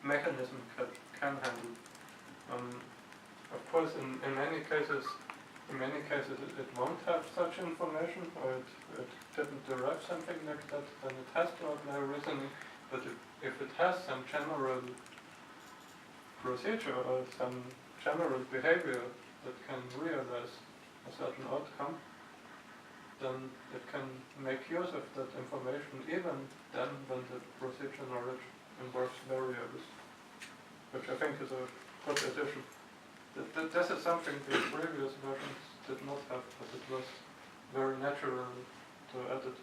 mechanism can handle. Of course, in many cases, it won't have such information, or it didn't derive something like that. Then it has to apply reasoning. But if it has some general procedure or some general behavior that can realize a certain outcome, then it can make use of that information even then when the procedure knowledge involves variables, which I think is a good addition. This is something the previous versions did not have, but it was very natural to add it.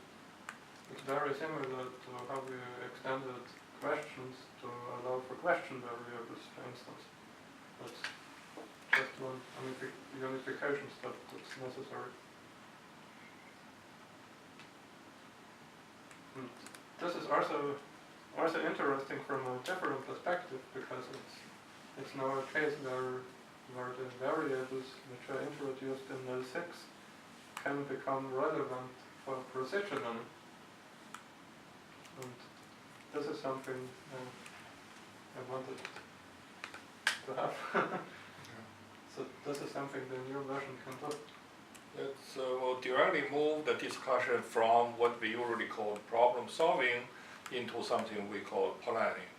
It's very similar to how we extended questions to allow for question variables, for instance. That's just one unification step that's necessary. And this is also interesting from a different perspective, because it's now a case where the variables which are introduced in L6 can become relevant for procedure learning. And this is something I wanted to have. So this is something the new version can do. Let's we'll directly move the discussion from what we usually call problem solving into something we call planning.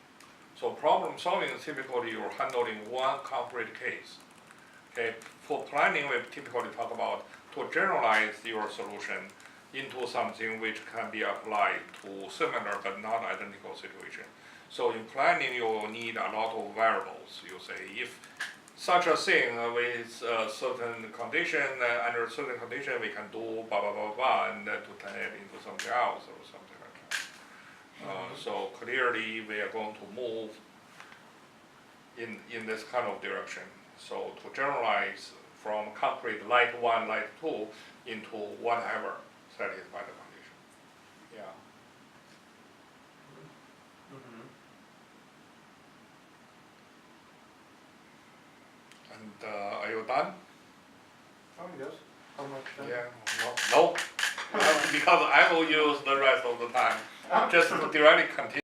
So problem solving is typically you're handling one concrete case. Okay, for planning we typically talk about to generalize your solution into something which can be applied to similar but not identical situation. So in planning you will need a lot of variables. You say if such a thing with a certain condition, under certain condition we can do blah blah blah blah, and then to turn it into something else or something like that. So clearly we are going to move in this kind of direction. So to generalize from concrete light 1, light 2 into whatever satisfy the condition. Yeah. And are you done? Oh yes. How much then? Yeah. No. Because I will use the rest of the time just to directly continue.